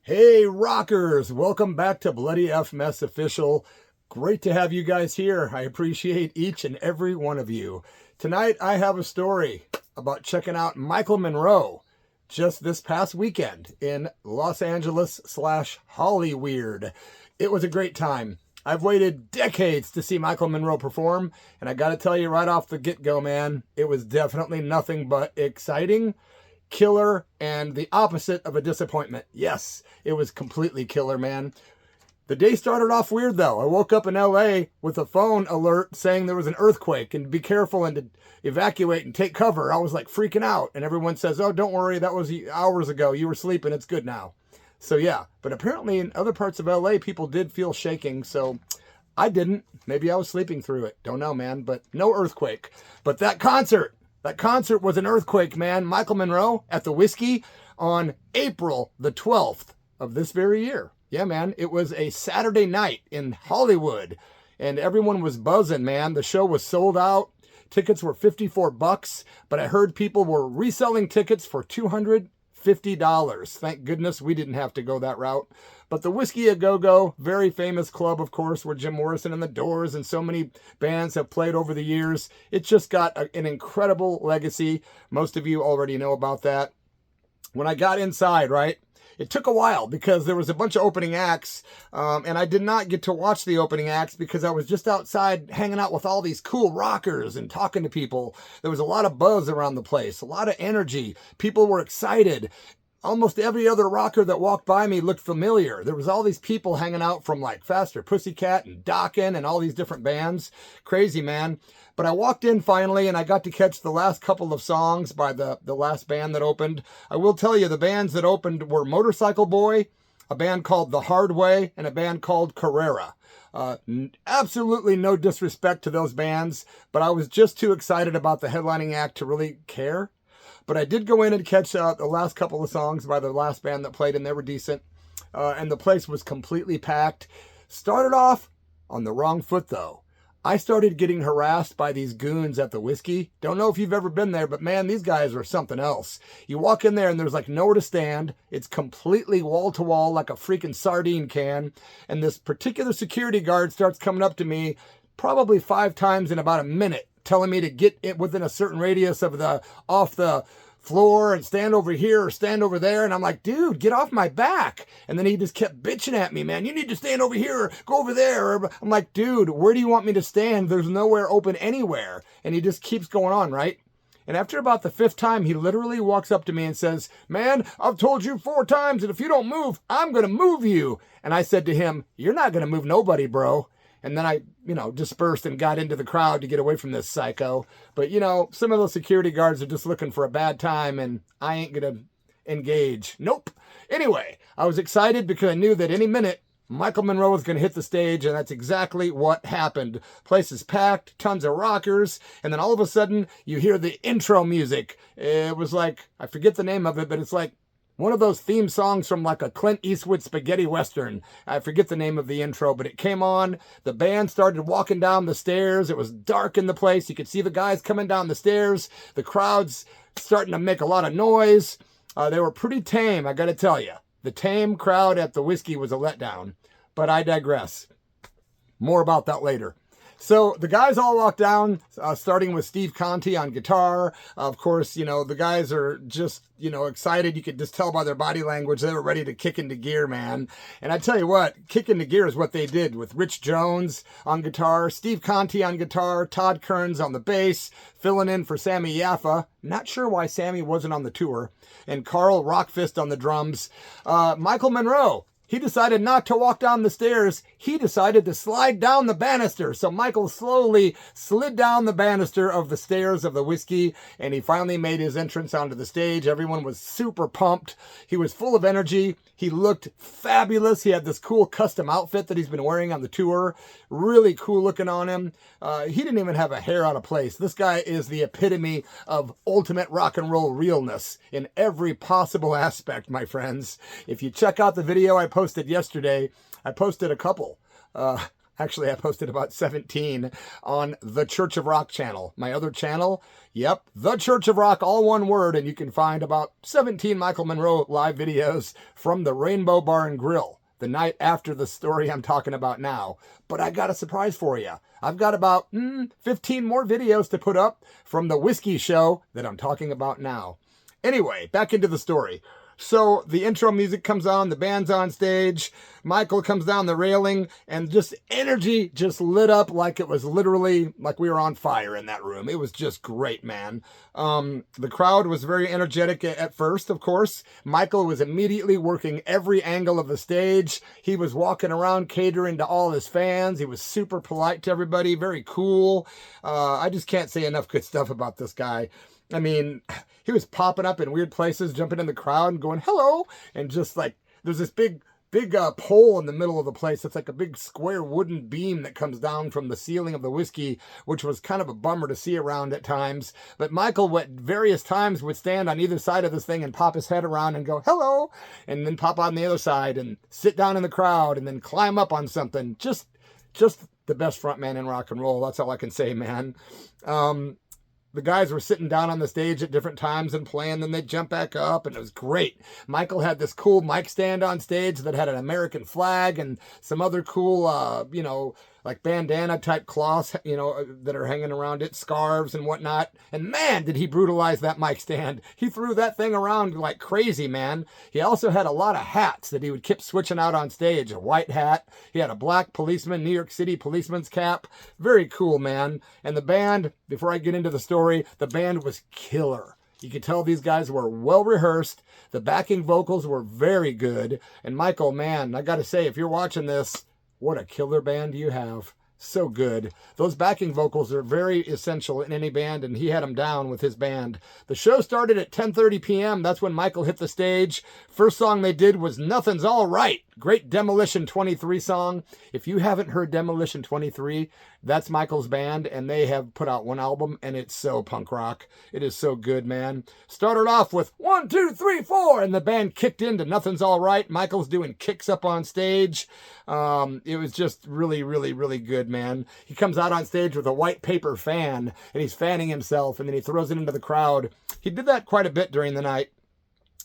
Hey rockers, welcome back to Bloody F Mess Official. Great to have you guys here. I appreciate each and every one of you. Tonight I have a story about checking out MICHAEL MONROE just this past weekend in Los Angeles / Hollyweird. It was a great time. I've waited decades to see MICHAEL MONROE perform, and I gotta tell you right off the get-go, man, it was definitely nothing but exciting, killer, and the opposite of a disappointment. Yes, it was completely killer, man. The day started off weird, though. I woke up in LA with a phone alert saying there was an earthquake and be careful and to evacuate and take cover. I was like freaking out, and everyone says, oh, don't worry, that was hours ago. You were sleeping. It's good now. So yeah, but apparently in other parts of LA, people did feel shaking, so I didn't. Maybe I was sleeping through it. Don't know, man, but no earthquake. But that concert was an earthquake, man. MICHAEL MONROE at the Whisky on April the 12th of this very year. Yeah, man, it was a Saturday night in Hollywood, and everyone was buzzing, man. The show was sold out. Tickets were $54, but I heard people were reselling tickets for $250. Thank goodness we didn't have to go that route. But the Whisky A Go-Go, very famous club, of course, where Jim Morrison and the Doors and so many bands have played over the years. It just got an incredible legacy. Most of you already know about that. When I got inside, right, it took a while because there was a bunch of opening acts, and I did not get to watch the opening acts because I was just outside hanging out with all these cool rockers and talking to people. There was a lot of buzz around the place, a lot of energy. People were excited. Almost every other rocker that walked by me looked familiar. There was all these people hanging out from like Faster Pussycat and Dokken and all these different bands. Crazy, man. But I walked in finally and I got to catch the last couple of songs by the last band that opened. I will tell you the bands that opened were Motorcycle Boy, a band called The Hard Way, and a band called Carrera. Absolutely no disrespect to those bands, but I was just too excited about the headlining act to really care. But I did go in and catch the last couple of songs by the last band that played, and they were decent. And the place was completely packed. Started off on the wrong foot, though. I started getting harassed by these goons at the Whisky. Don't know if you've ever been there, but man, these guys are something else. You walk in there and there's like nowhere to stand. It's completely wall to wall like a freaking sardine can. And this particular security guard starts coming up to me probably 5 times in about a minute, telling me to get it within a certain radius of off the floor and stand over here or stand over there. And I'm like, dude, get off my back. And then he just kept bitching at me, man. You need to stand over here or go over there. I'm like, dude, where do you want me to stand? There's nowhere open anywhere. And he just keeps going on, right? And after about the 5th time, he literally walks up to me and says, man, I've told you 4 times that if you don't move, I'm going to move you. And I said to him, you're not going to move nobody, bro. And then I, dispersed and got into the crowd to get away from this psycho. But, some of those security guards are just looking for a bad time, and I ain't going to engage. Nope. Anyway, I was excited because I knew that any minute MICHAEL MONROE was going to hit the stage, and that's exactly what happened. Place is packed, tons of rockers, and then all of a sudden, you hear the intro music. It was like, I forget the name of it, but it's like one of those theme songs from like a Clint Eastwood spaghetti western. I forget the name of the intro, but it came on. The band started walking down the stairs. It was dark in the place. You could see the guys coming down the stairs. The crowd's starting to make a lot of noise. They were pretty tame, I got to tell you. The tame crowd at the Whisky was a letdown, but I digress. More about that later. So the guys all walk down, starting with Steve Conti on guitar. Of course, the guys are just, excited. You could just tell by their body language they were ready to kick into gear, man. And I tell you what, kick into gear is what they did with Rich Jones on guitar, Steve Conti on guitar, Todd Kearns on the bass, filling in for Sammy Yaffa. Not sure why Sammy wasn't on the tour. And Carl Rockfist on the drums. MICHAEL MONROE. He decided not to walk down the stairs. He decided to slide down the banister. So MICHAEL slowly slid down the banister of the stairs of the Whisky, and he finally made his entrance onto the stage. Everyone was super pumped. He was full of energy. He looked fabulous. He had this cool custom outfit that he's been wearing on the tour. Really cool looking on him. He didn't even have a hair out of place. This guy is the epitome of ultimate rock and roll realness in every possible aspect, my friends. If you check out the video I posted yesterday, I posted a couple. Actually, I posted about 17 on the Church of Rock channel. My other channel, yep, the Church of Rock, all one word, and you can find about 17 Michael Monroe live videos from the Rainbow Bar and Grill the night after the story I'm talking about now. But I got a surprise for you. I've got about 15 more videos to put up from the whiskey show that I'm talking about now. Anyway, back into the story. So the intro music comes on, the band's on stage, Michael comes down the railing, and just energy just lit up like it was literally like we were on fire in that room. It was just great, man. The crowd was very energetic at first, of course. Michael was immediately working every angle of the stage. He was walking around catering to all his fans. He was super polite to everybody, very cool. I just can't say enough good stuff about this guy. I mean, he was popping up in weird places, jumping in the crowd and going, hello. And just like, there's this big pole in the middle of the place. It's like a big square wooden beam that comes down from the ceiling of the whiskey, which was kind of a bummer to see around at times. But Michael at various times would stand on either side of this thing and pop his head around and go, hello. And then pop on the other side and sit down in the crowd and then climb up on something. Just the best front man in rock and roll. That's all I can say, man. The guys were sitting down on the stage at different times and playing, then they'd jump back up, and it was great. Michael had this cool mic stand on stage that had an American flag and some other cool, like bandana type cloths, that are hanging around it, scarves and whatnot. And man, did he brutalize that mic stand. He threw that thing around like crazy, man. He also had a lot of hats that he would keep switching out on stage. A white hat. He had a black policeman, New York City policeman's cap. Very cool, man. And the band, before I get into the story, the band was killer. You could tell these guys were well rehearsed. The backing vocals were very good. And Michael, man, I got to say, if you're watching this, what a killer band you have. So good. Those backing vocals are very essential in any band, and he had them down with his band. The show started at 10:30 p.m. That's when Michael hit the stage. First song they did was Nothing's All Right. Great Demolition 23 song. If you haven't heard Demolition 23, that's Michael's band, and they have put out one album, and it's so punk rock. It is so good, man. Started off with 1, 2, 3, 4, and the band kicked into Nothing's All Right. Michael's doing kicks up on stage. It was just really, really, really good, man. He comes out on stage with a white paper fan, and he's fanning himself, and then he throws it into the crowd. He did that quite a bit during the night.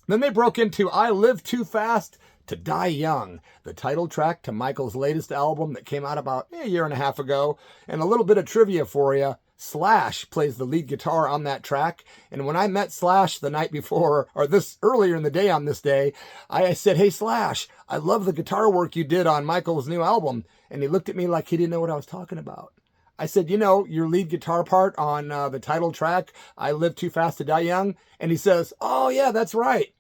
Then they broke into I Live Too Fast to Die Young, the title track to Michael's latest album that came out about a year and a half ago. And a little bit of trivia for you. Slash plays the lead guitar on that track. And when I met Slash the night before, or earlier in the day on this day, I said, hey Slash, I love the guitar work you did on Michael's new album. And he looked at me like he didn't know what I was talking about. I said, your lead guitar part on the title track, I Live Too Fast to Die Young. And he says, oh yeah, that's right.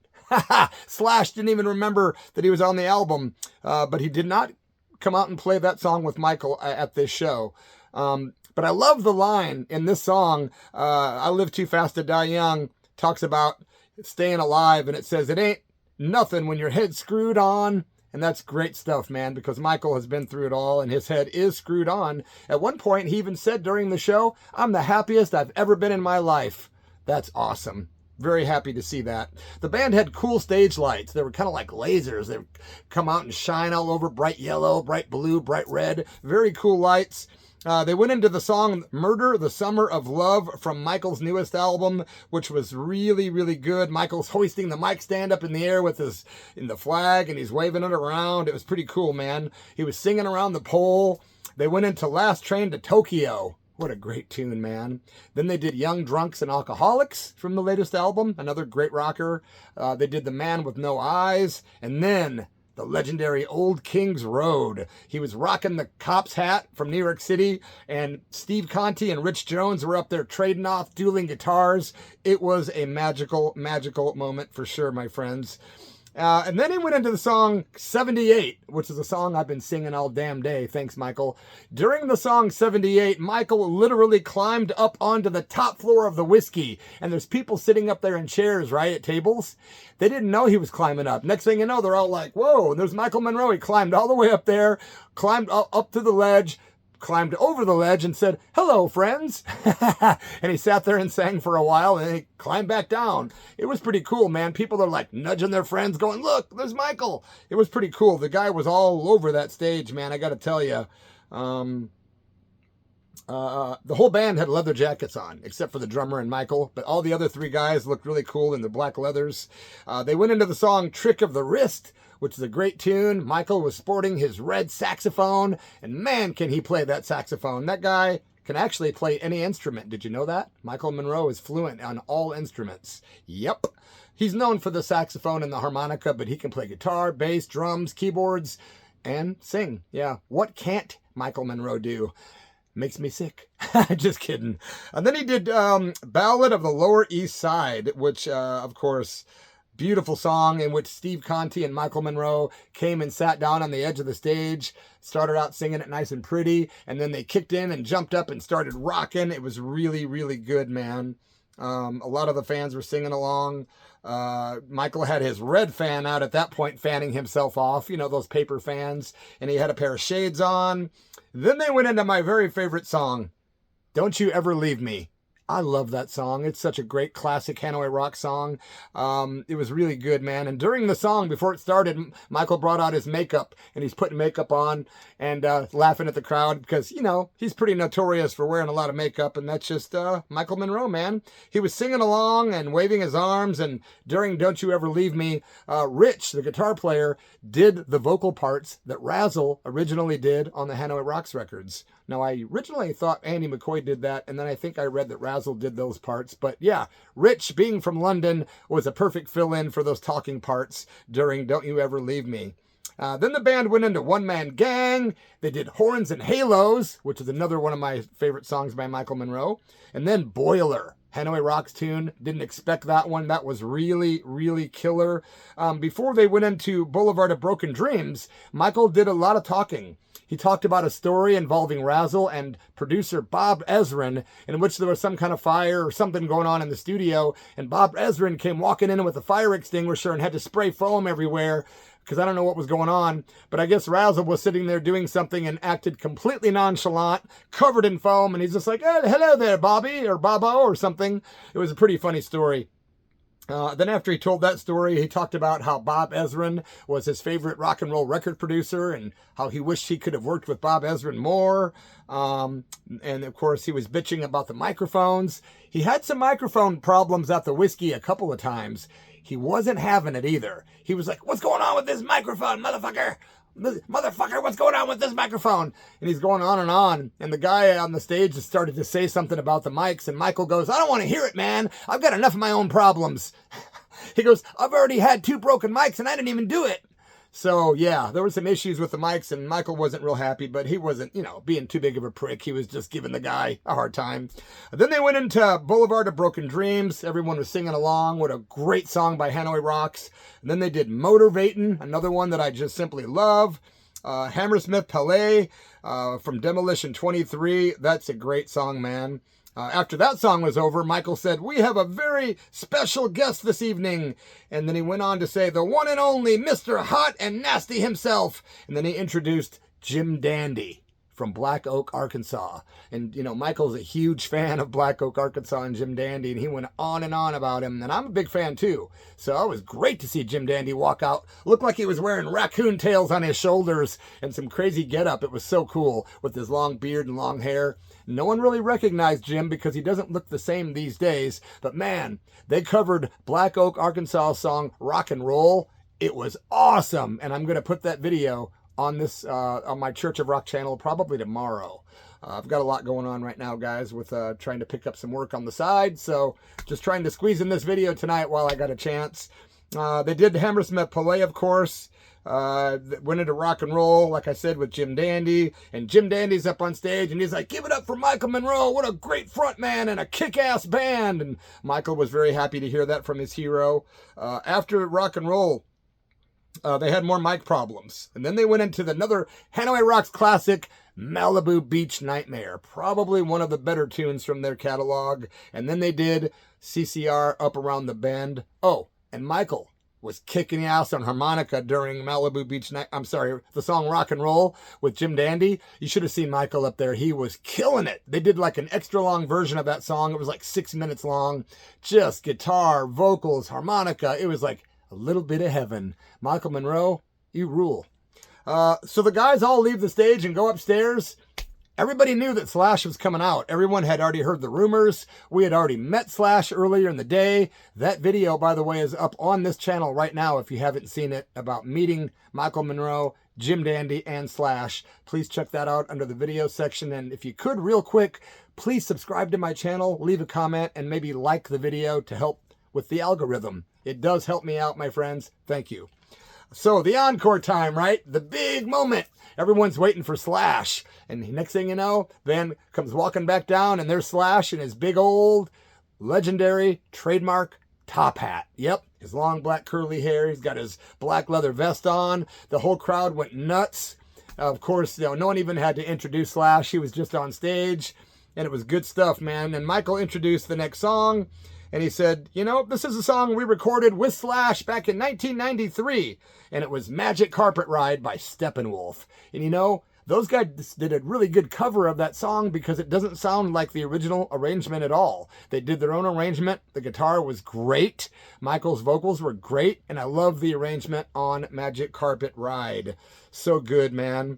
Slash didn't even remember that he was on the album, but he did not come out and play that song with Michael at this show. But I love the line in this song, I Live Too Fast to Die Young, talks about staying alive, and it says, it ain't nothing when your head's screwed on. And that's great stuff, man, because Michael has been through it all, and his head is screwed on. At one point, he even said during the show, I'm the happiest I've ever been in my life. That's awesome. Very happy to see that. The band had cool stage lights. They were kind of like lasers. They would come out and shine all over, bright yellow, bright blue, bright red. Very cool lights. They went into the song Murder, the Summer of Love from Michael's newest album, which was really, really good. Michael's hoisting the mic stand up in the air with the flag, and he's waving it around. It was pretty cool, man. He was singing around the pole. They went into Last Train to Tokyo. What a great tune, man. Then they did Young Drunks and Alcoholics from the latest album, another great rocker. They did The Man with No Eyes, and then the legendary Old King's Road. He was rocking the cop's hat from New York City, and Steve Conti and Rich Jones were up there trading off, dueling guitars. It was a magical, magical moment for sure, my friends. And then he went into the song 78, which is a song I've been singing all damn day. Thanks, Michael. During the song 78, Michael literally climbed up onto the top floor of the whiskey. And there's people sitting up there in chairs, right, at tables. They didn't know he was climbing up. Next thing you know, they're all like, whoa, and there's Michael Monroe. He climbed all the way up there, climbed up to the ledge, climbed over the ledge and said, hello, friends. And he sat there and sang for a while, and he climbed back down. It was pretty cool, man. People are like nudging their friends going, look, there's Michael. It was pretty cool. The guy was all over that stage, man. I got to tell you. The whole band had leather jackets on, except for the drummer and Michael, but all the other three guys looked really cool in their black leathers. They went into the song Trick of the Wrist, which is a great tune. Michael was sporting his red saxophone, and man, can he play that saxophone. That guy can actually play any instrument. Did you know that? Michael Monroe is fluent on all instruments. Yep. He's known for the saxophone and the harmonica, but he can play guitar, bass, drums, keyboards, and sing. Yeah. What can't Michael Monroe do? Makes me sick. Just kidding. And then he did Ballad of the Lower East Side, which, of course, beautiful song in which Steve Conti and Michael Monroe came and sat down on the edge of the stage, started out singing it nice and pretty, and then they kicked in and jumped up and started rocking. It was really, really good, man. A lot of the fans were singing along. Michael had his red fan out at that point, fanning himself off, you know, those paper fans, and he had a pair of shades on. Then they went into my very favorite song, Don't You Ever Leave Me. I love that song. It's such a great classic Hanoi rock song. It was really good, man. And during the song, before it started, Michael brought out his makeup, and he's putting makeup on and laughing at the crowd because, you know, he's pretty notorious for wearing a lot of makeup, and that's just Michael Monroe, man. He was singing along and waving his arms, and during Don't You Ever Leave Me, Rich, the guitar player, did the vocal parts that Razzle originally did on the Hanoi Rocks records. Now, I originally thought Andy McCoy did that, and then I think I read that Razzle did those parts. But yeah, Rich, being from London, was a perfect fill-in for those talking parts during Don't You Ever Leave Me. Then the band went into One Man Gang. They did Horns and Halos, which is another one of my favorite songs by Michael Monroe. And then Boiler, Hanoi Rocks tune. Didn't expect that one. That was really, really killer. Before they went into Boulevard of Broken Dreams, Michael did a lot of talking. He talked about a story involving Razzle and producer Bob Ezrin, in which there was some kind of fire or something going on in the studio, and Bob Ezrin came walking in with a fire extinguisher and had to spray foam everywhere, because I don't know what was going on, but I guess Razzle was sitting there doing something and acted completely nonchalant, covered in foam, and he's just like, hey, hello there, Bobby, or Bobo, or something. It was a pretty funny story. Then after he told that story, he talked about how Bob Ezrin was his favorite rock and roll record producer and how he wished he could have worked with Bob Ezrin more. And of course, he was bitching about the microphones. He had some microphone problems at the Whisky a couple of times. He wasn't having it either. He was like, what's going on with this microphone, motherfucker? Motherfucker, what's going on with this microphone? And he's going on. And the guy on the stage just started to say something about the mics. And Michael goes, I don't want to hear it, man. I've got enough of my own problems. He goes, I've already had 2 broken mics and I didn't even do it. So, yeah, there were some issues with the mics, and Michael wasn't real happy, but he wasn't, you know, being too big of a prick. He was just giving the guy a hard time. Then they went into Boulevard of Broken Dreams. Everyone was singing along. What a great song by Hanoi Rocks. And then they did Motivatin', another one that I just simply love. Hammersmith Palais from Demolition 23. That's a great song, man. After that song was over, Michael said, we have a very special guest this evening. And then he went on to say, the one and only Mr. Hot and Nasty himself. And then he introduced Jim Dandy from Black Oak, Arkansas. And, you know, Michael's a huge fan of Black Oak, Arkansas and Jim Dandy, and he went on and on about him. And I'm a big fan, too. So it was great to see Jim Dandy walk out. Looked like he was wearing raccoon tails on his shoulders and some crazy getup. It was so cool with his long beard and long hair. No one really recognized Jim because he doesn't look the same these days. But, man, they covered Black Oak, Arkansas song Rock and Roll. It was awesome. And I'm going to put that video on this on my Church of Rock channel probably tomorrow. I've got a lot going on right now, guys, with trying to pick up some work on the side. So just trying to squeeze in this video tonight while I got a chance. They did Hammersmith Palais, of course. Went into rock and roll, like I said, with Jim Dandy. And Jim Dandy's up on stage, and he's like, give it up for Michael Monroe. What a great front man and a kick-ass band. And Michael was very happy to hear that from his hero. After rock and roll, they had more mic problems. And then they went into another Hanoi Rocks classic, Malibu Beach Nightmare. Probably one of the better tunes from their catalog. And then they did CCR Up Around the Bend. Oh, and Michael was kicking ass on harmonica during Malibu Beach Night. I'm sorry, the song Rock and Roll with Jim Dandy. You should have seen Michael up there. He was killing it. They did like an extra long version of that song. It was like 6 minutes long. Just guitar, vocals, harmonica. It was like a little bit of heaven. Michael Monroe, you rule. So the guys all leave the stage and go upstairs. Everybody knew that Slash was coming out. Everyone had already heard the rumors. We had already met Slash earlier in the day. That video, by the way, is up on this channel right now if you haven't seen it, about meeting Michael Monroe, Jim Dandy, and Slash. Please check that out under the video section. And if you could, real quick, please subscribe to my channel, leave a comment, and maybe like the video to help with the algorithm. It does help me out, my friends. Thank you. So the encore time, right? The big moment. Everyone's waiting for Slash. And next thing you know, Van comes walking back down, and there's Slash in his big old legendary trademark top hat. Yep, his long black curly hair. He's got his black leather vest on. The whole crowd went nuts. Of course, no one even had to introduce Slash. He was just on stage, and it was good stuff, man. And Michael introduced the next song, and he said, this is a song we recorded with Slash back in 1993, and it was Magic Carpet Ride by Steppenwolf. And those guys did a really good cover of that song because it doesn't sound like the original arrangement at all. They did their own arrangement. The guitar was great. Michael's vocals were great, and I love the arrangement on Magic Carpet Ride. So good, man.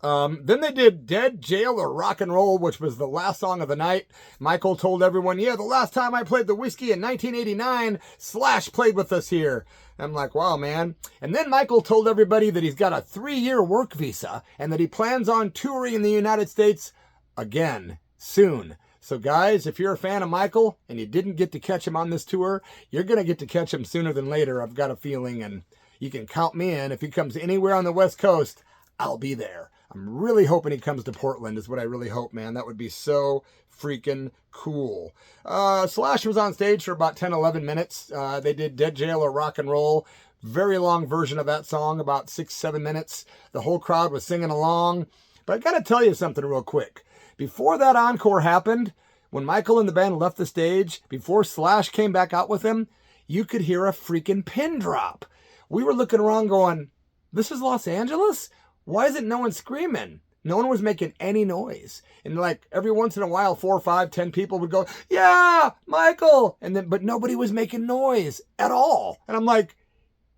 Then they did Dead, Jail, or Rock and Roll, which was the last song of the night. Michael told everyone, the last time I played the Whiskey in 1989, Slash played with us here. I'm like, wow, man. And then Michael told everybody that he's got a 3-year work visa and that he plans on touring in the United States again soon. So guys, if you're a fan of Michael and you didn't get to catch him on this tour, you're going to get to catch him sooner than later. I've got a feeling, and you can count me in. If he comes anywhere on the West Coast, I'll be there. I'm really hoping he comes to Portland is what I really hope, man. That would be so freaking cool. Slash was on stage for about 10, 11 minutes. They did Dead, Jail, or Rock and Roll. Very long version of that song, about 6, 7 minutes. The whole crowd was singing along. But I got to tell you something real quick. Before that encore happened, when Michael and the band left the stage, before Slash came back out with him, you could hear a freaking pin drop. We were looking around going, this is Los Angeles? Why isn't no one screaming? No one was making any noise. And like every once in a while, 4, 5, 10 people would go, yeah, Michael. But nobody was making noise at all. And I'm like,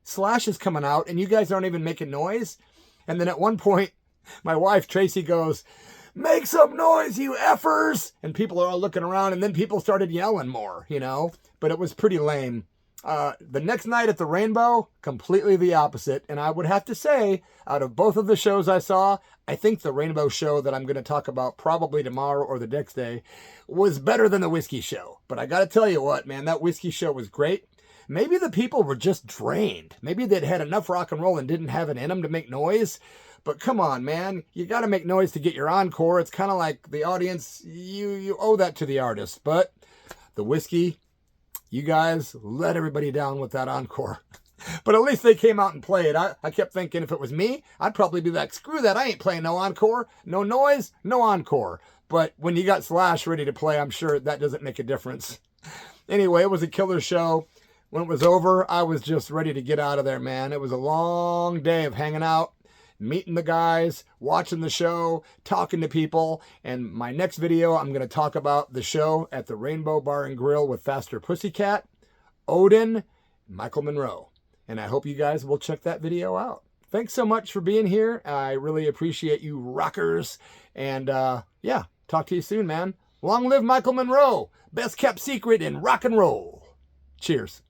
Slash is coming out and you guys aren't even making noise. And then at one point, my wife, Tracy, goes, make some noise, you effers. And people are all looking around, and then people started yelling more, but it was pretty lame. The next night at the Rainbow, completely the opposite. And I would have to say, out of both of the shows I saw, I think the Rainbow show that I'm going to talk about probably tomorrow or the next day was better than the Whiskey show. But I got to tell you what, man, that Whiskey show was great. Maybe the people were just drained. Maybe they'd had enough rock and roll and didn't have it in them to make noise. But come on, man, you got to make noise to get your encore. It's kind of like the audience, you owe that to the artist. But the Whiskey, you guys let everybody down with that encore. But at least they came out and played. I kept thinking if it was me, I'd probably be like, screw that. I ain't playing no encore. No noise, no encore. But when you got Slash ready to play, I'm sure that doesn't make a difference. Anyway, it was a killer show. When it was over, I was just ready to get out of there, man. It was a long day of hanging out, meeting the guys, watching the show, talking to people. And my next video, I'm going to talk about the show at the Rainbow Bar and Grill with Faster Pussycat, Odin, Michael Monroe. And I hope you guys will check that video out. Thanks so much for being here. I really appreciate you rockers. And yeah, talk to you soon, man. Long live Michael Monroe. Best kept secret in rock and roll. Cheers.